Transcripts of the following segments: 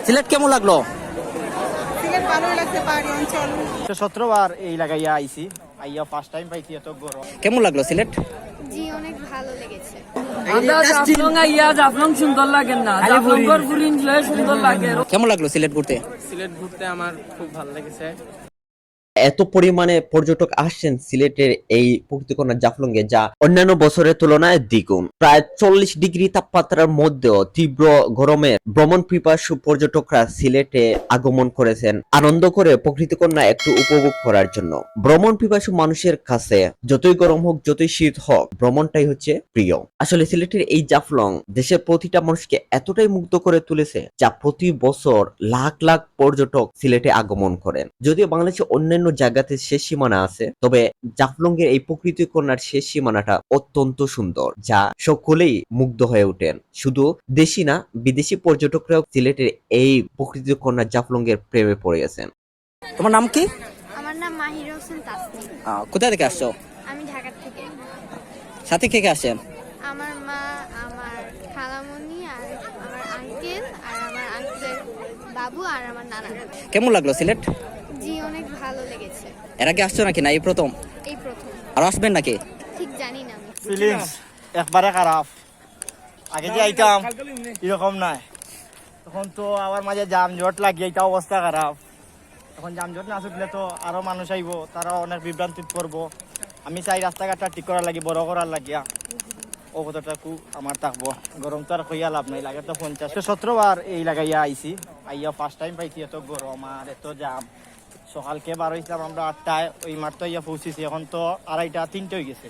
সিলেট কেমন লাগলো? সিলেট ভালোই লাগছে, পাহাড়ি অঞ্চল। 17 বার এই লাগাইয়া আইছি, আইয়া ফার্স্ট টাইম পাইছি এত গরম। কেমন লাগলো সিলেট? জি অনেক ভালো লেগেছে। জাফলং সুন্দর লাগে না, জাফলংর ফুরিন সুন্দর লাগে। কেমন লাগলো সিলেট ঘুরতে? সিলেট ঘুরতে আমার খুব ভালো লেগেছে। এত পরিমাণে পর্যটক আসছেন সিলেটের এই প্রকৃতিকন্যা জাফলংয়ে, যা অন্যান্য বছরের তুলনায় দ্বিগুণ। প্রায় 40 ডিগ্রি তাপমাত্রার মধ্যেও তীব্র গরমে ভ্রমণ পিপাসু পর্যটকরা সিলেটে আগমন করেছেন আনন্দ করে প্রকৃতিকন্যা একটু উপভোগ করার জন্য। ভ্রমণ পিপাসু মানুষের কাছে যতই গরম হোক, যতই শীত হোক, ভ্রমণটাই হচ্ছে প্রিয়। আসলে সিলেটের এই জাফলং দেশের প্রতিটা মানুষকে এতটাই মুগ্ধ করে তুলেছে, যা প্রতি বছর লাখ লাখ পর্যটক সিলেটে আগমন করেন। যদিও বাংলাদেশে অন্যান্য জায়গাতে শেষ সীমানা আছে, তবে জাফলং এর এই প্রকৃতি কন্যার শেষ সীমানাটা অত্যন্ত সুন্দর, যা সকলেই মুগ্ধ হয়ে ওঠেন। শুধু দেশি না, বিদেশি পর্যটকরাও সিলেটের এই প্রকৃতি কন্যা জাফলং এর প্রেমে পড়ে গেছেন। তোমার নাম কি? আমার নাম মাহিরা হোসেন তাসনিম। কোথা থেকে আসছো? আমি ঢাকা থেকে। সাথে কে কে আসছেন? আমার মা, আমার খালামণি, আর আমার আঙ্কেল, আর আমার আঙ্কেলের বাবু, আর আমার নানা। কেমন লাগলো সিলেট? জি অনেক ভালো লেগেছে। এর আগে আসছো নাকি, না এই প্রথম? এই প্রথম। আর আসবেন নাকি? ঠিক জানি না আমি। ফিলিংস একবারে খারাপ। আগে যে আইতাম এরকম নাই, তখন তো আমার মাঝে জামজট লাগিয়ে এটা অবস্থা খারাপ। তখন জামজট না ছুটলে তো আরো মানুষ আইব, তারা অনেক বিভ্রান্তিত পড়বো। আমি চাই রাস্তাঘাটটা ঠিক করার লাগি, বড় করার লাগিয়া ও কতটাকু আমার থাকবো। গরম তো আর কইয়া লাভ নাই, লাগে তো 50-17 বার এই লাগাইয়া আইছি, আইয়া ফার্স্ট টাইম পাইছি এত গরম আর এত জাম। সকালকে বার হয়েছিলাম আমরা 8টায়, ওই মাত্র ইয়া পৌঁছেছি, এখন তো 2:30-3টে হয়ে গেছে।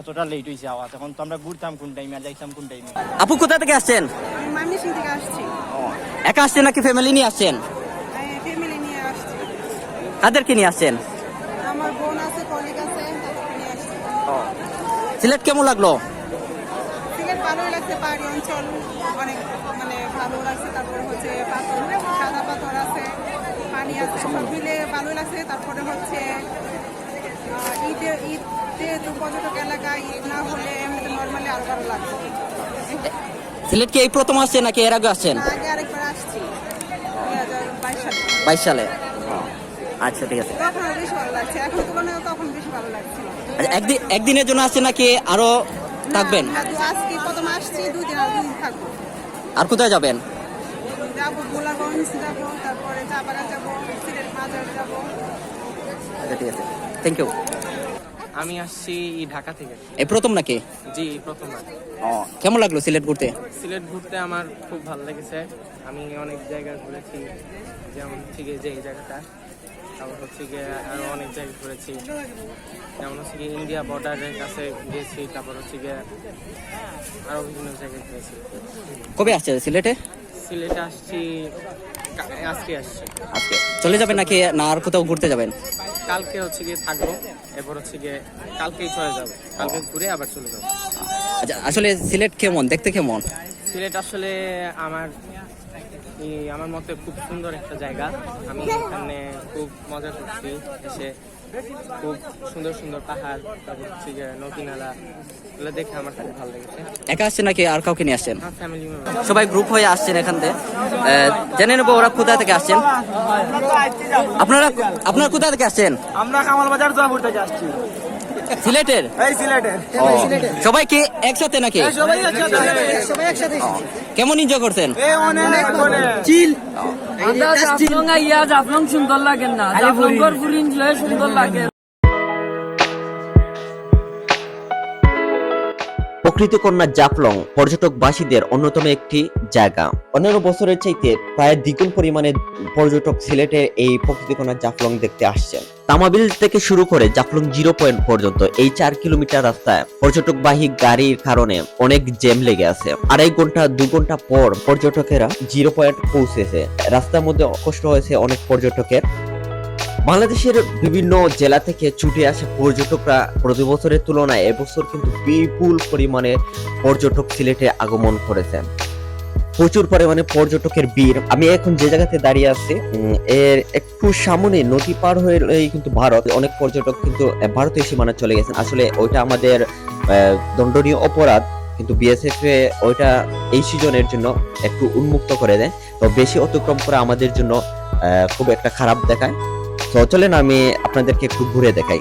এতটা লেট হয়েছে আওয়াজ। এখন তো আমরা ঘুরতাম কোন টাইমে আর যাইতাম কোন টাইমে। আপু কোথা থেকে আসছেন? আমি মামিসিং থেকে আসছি। একা আসছেন নাকি ফ্যামিলি নিয়ে আসছেন? ফ্যামিলি নিয়ে আসছি। কাদেরকে নিয়ে আসছেন? আমার বোন আছে, কলিগ আছে, তাদেরকে নিয়ে আসছি। সিলেট কেমন লাগলো? সিলেট ভালোই লাগছে, পাহাড়ি অঞ্চল অনেক মানে ভালো লাগছে। তারপরে হচ্ছে পাথর, সাদা পাথর আছে, পানি আছে, সব মিলে ভালোই লাগছে। তারপরে হচ্ছে ঈদে তো পর্যটক এলাকা, ঈদ না হলে এমনিতে নর্মালি আরো ভালো লাগছে। সিলেট কি এই প্রথম আসছেন নাকি এর আগে আসছেন? আগে আরেকবার আসছি 2022 সালে। 22 সালে। আচ্ছা ঠিক আছে। তখন আরো বেশি ভালো লাগছে, এখন তুলনায় তখন বেশি ভালো লাগছে। আচ্ছা, একদিনের জন্য আসছেন নাকি আরো থাকবেন? আজকে প্রথম আসছি, 2 দিন আর 2 দিন থাকবো। আর কোথায় যাবেন? যাবো গোলাগঞ্জ যাবো, তারপরে চা বাগান যাবো, সিলেট মাজার যাবো। আচ্ছা ঠিক আছে, থ্যাংক ইউ। আমি আসছি ঢাকা থেকে। এই প্রথম নাকি? জি প্রথমবার। কেমন লাগলো সিলেট ঘুরতে? সিলেট ঘুরতে আমার খুব ভালো লেগেছে। আমি অনেক জায়গায় ঘুরেছি, যেমন হচ্ছে গিয়ে যে এই জায়গাটা, তারপর হচ্ছে গিয়ে আরও অনেক জায়গায় ঘুরেছি, যেমন হচ্ছে গিয়ে ইন্ডিয়া বর্ডারের কাছে গিয়েছি, তারপর হচ্ছে গিয়ে আরও বিভিন্ন জায়গায় ঘুরেছি। কবে আসছে সিলেটে? সিলেটে আসছি আজকে আসছি। আজকে চলে যাবেন নাকি না আর কোথাও ঘুরতে যাবেন? কালকে হচ্ছে গিয়ে থাকবো, এরপর হচ্ছে গিয়ে কালকেই চলে যাবো, কালকে ঘুরে আবার চলে যাবো। আচ্ছা, আসলে সিলেট কেমন, দেখতে কেমন? সিলেট আসলে আমার মতে খুব সুন্দর একটা জায়গা। আমি এখানে খুব মজা করছি এসে। খুব সুন্দর সুন্দর পাহাড়, তারপর হচ্ছে গিয়ে নদী নালা, এগুলো দেখে আমার খুব ভালো লেগেছে। একা আসছেন নাকি আর কাউকে নিয়ে আসছেন? আমার ফ্যামিলি মেম্বার। সবাই গ্রুপ হয়ে আসছেন এখান থেকে। জেনে নেবো ওরা কোথা থেকে আসছেন। আপনারা কোথা থেকে আসছেন? আমরা কামাল বাজার জয়পুর থেকে আসছি। সিলেটের? এই সিলেটের। সবাই কি একসাথে নাকি? সবাই একসাথে। কেমন এনজয় করছেন? অনেক চিল। জাফলং সুন্দর লাগে না, জাফলংর ফুরিন সুন্দর লাগে। প্রকৃতিকন্যা জাফলং পর্যটকবাসীদের অন্যতম একটি জায়গা। অন্যান্য বছরের চাইতে প্রায় দ্বিগুণ পরিমাণে পর্যটক সিলেটে এই প্রকৃতিকন্যা জাফলং দেখতে আসছেন। তামাবিল থেকে শুরু করে জাফলং 0 পয়েন্ট পর্যন্ত এই 4 কিলোমিটার রাস্তায় পর্যটকবাহী গাড়ির কারণে অনেক জ্যাম লেগে আছে। 2.5 ঘন্টা 2 ঘন্টা পর পর্যটকেরা 0 পয়েন্ট পৌঁছেছে। রাস্তার মধ্যে কষ্ট হয়েছে অনেক পর্যটকের। বাংলাদেশের বিভিন্ন জেলা থেকে ছুটে আসা পর্যটকরা প্রতি বছরের তুলনায় এবছর কিন্তু বিপুল পরিমাণে পর্যটক সিলেটে আগমন করেছেন। প্রচুর পরিমাণে পর্যটকের ভিড়। আমি এখন যে জায়গাতে দাঁড়িয়ে আছি এর একটু সামনে নদী পার হয়ে কিন্তু ভারত, অনেক পর্যটক কিন্তু ভারতীয় সীমানা চলে গেছেন। আসলে ওইটা আমাদের দণ্ডনীয় অপরাধ, কিন্তু বিএসএফ ওইটা এই সিজনের জন্য একটু উন্মুক্ত করে দেয়। তো বেশি অতিক্রম করে আমাদের জন্য খুব একটা খারাপ দেখায়। তো চলেন আমি আপনাদেরকে একটু ঘুরে দেখাই।